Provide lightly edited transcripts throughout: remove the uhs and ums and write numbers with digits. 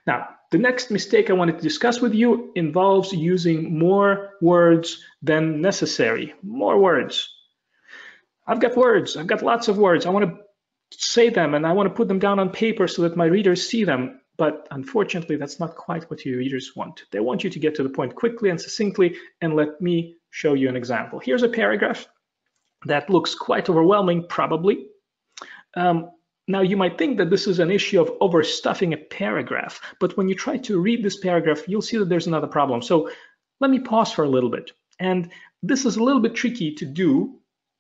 Now, the next mistake I wanted to discuss with you involves using more words than necessary. More words. I've got words. I've got lots of words. I want to say them and I want to put them down on paper so that my readers see them. But unfortunately, that's not quite what your readers want. They want you to get to the point quickly and succinctly, and let me show you an example. Here's a paragraph that looks quite overwhelming, probably. Now, you might think that this is an issue of overstuffing a paragraph, but when you try to read this paragraph, you'll see that there's another problem. So let me pause for a little bit. And this is a little bit tricky to do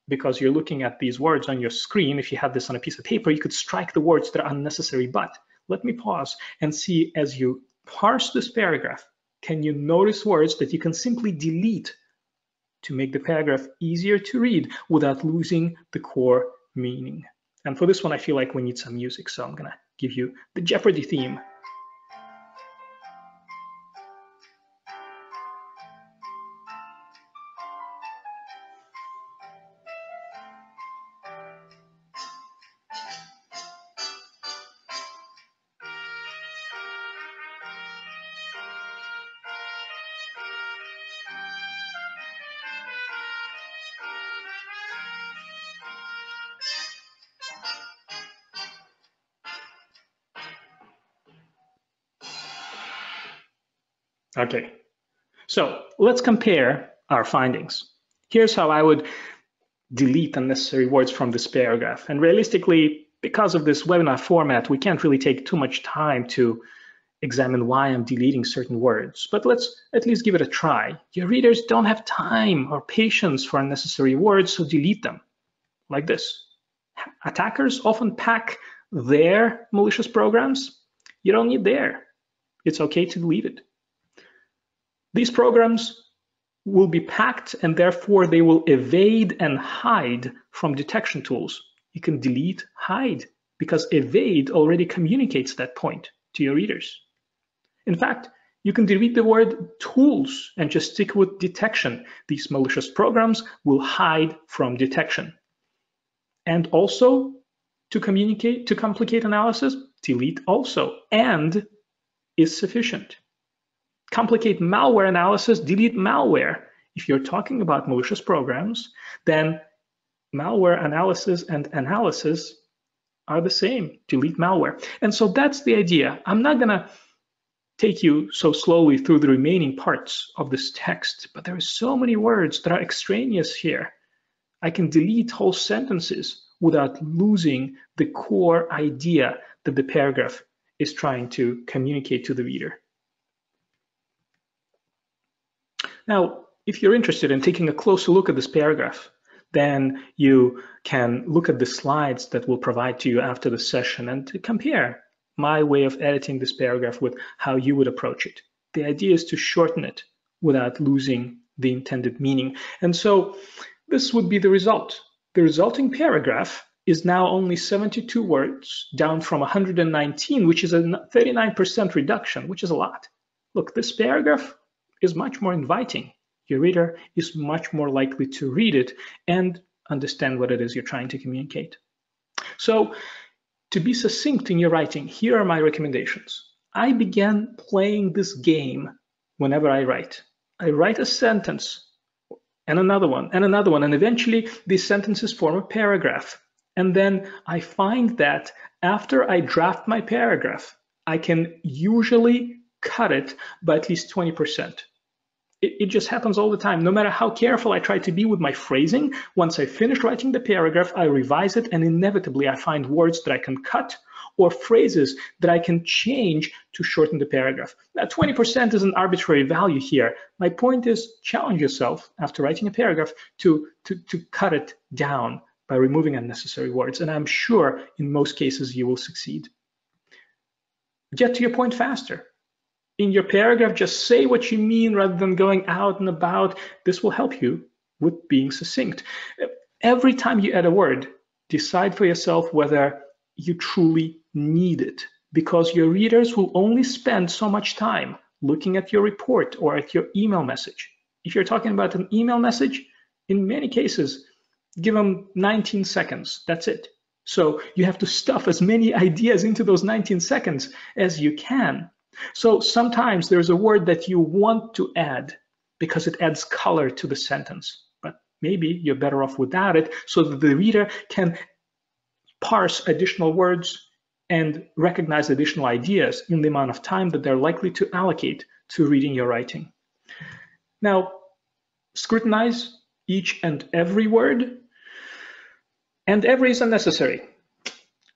because you're looking at these words on your screen. If you had this on a piece of paper, you could strike the words that are unnecessary, but let me pause and see, as you parse this paragraph, can you notice words that you can simply delete to make the paragraph easier to read without losing the core meaning? And for this one, I feel like we need some music, so I'm gonna give you the Jeopardy theme. Okay, so let's compare our findings. Here's how I would delete unnecessary words from this paragraph. And realistically, because of this webinar format, we can't really take too much time to examine why I'm deleting certain words, but let's at least give it a try. Your readers don't have time or patience for unnecessary words, so delete them, like this. Attackers often pack their malicious programs. You don't need their. It's okay to delete it. These programs will be packed and therefore they will evade and hide from detection tools. You can delete, hide, because evade already communicates that point to your readers. In fact, you can delete the word tools and just stick with detection. These malicious programs will hide from detection. And also, to complicate analysis, delete also, and is sufficient. Complicate malware analysis, delete malware. If you're talking about malicious programs, then malware analysis and analysis are the same. Delete malware. And so that's the idea. I'm not going to take you so slowly through the remaining parts of this text, but there are so many words that are extraneous here. I can delete whole sentences without losing the core idea that the paragraph is trying to communicate to the reader. Now, if you're interested in taking a closer look at this paragraph, then you can look at the slides that we'll provide to you after the session and to compare my way of editing this paragraph with how you would approach it. The idea is to shorten it without losing the intended meaning. And so this would be the result. The resulting paragraph is now only 72 words, down from 119, which is a 39% reduction, which is a lot. Look, this paragraph is much more inviting. Your reader is much more likely to read it and understand what it is you're trying to communicate. So, to be succinct in your writing, here are my recommendations. I began playing this game whenever I write. I write a sentence and another one and another one, and eventually these sentences form a paragraph. And then I find that after I draft my paragraph, I can usually cut it by at least 20%. It just happens all the time. No matter how careful I try to be with my phrasing, once I finish writing the paragraph, I revise it, and inevitably I find words that I can cut or phrases that I can change to shorten the paragraph. Now, 20% is an arbitrary value here. My point is, challenge yourself after writing a paragraph to cut it down by removing unnecessary words, and I'm sure in most cases you will succeed. Get to your point faster. In your paragraph, just say what you mean rather than going out and about. This will help you with being succinct. Every time you add a word, decide for yourself whether you truly need it, because your readers will only spend so much time looking at your report or at your email message. If you're talking about an email message, in many cases, give them 19 seconds. That's it. So you have to stuff as many ideas into those 19 seconds as you can. So sometimes there's a word that you want to add because it adds color to the sentence, but maybe you're better off without it so that the reader can parse additional words and recognize additional ideas in the amount of time that they're likely to allocate to reading your writing. Now, scrutinize each and every word, and every is unnecessary.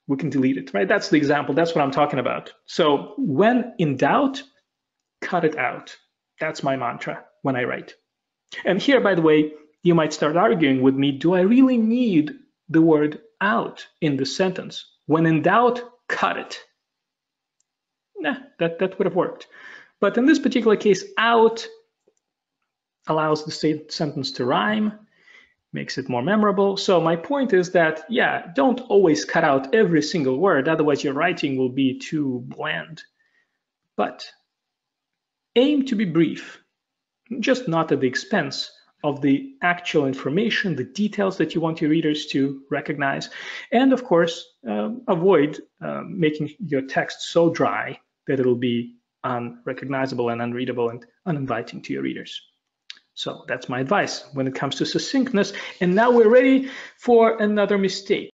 We can delete it, right? That's the example. That's what I'm talking about. So when in doubt, cut it out. That's my mantra when I write. And here, by the way, you might start arguing with me, do I really need the word out in the sentence? When in doubt, cut it. Nah, that would have worked. But in this particular case, out allows the sentence to rhyme, makes it more memorable. So my point is that, yeah, don't always cut out every single word, otherwise your writing will be too bland. But aim to be brief, just not at the expense of the actual information, the details that you want your readers to recognize. And of course, avoid making your text so dry that it'll be unrecognizable and unreadable and uninviting to your readers. So that's my advice when it comes to succinctness. And now we're ready for another mistake.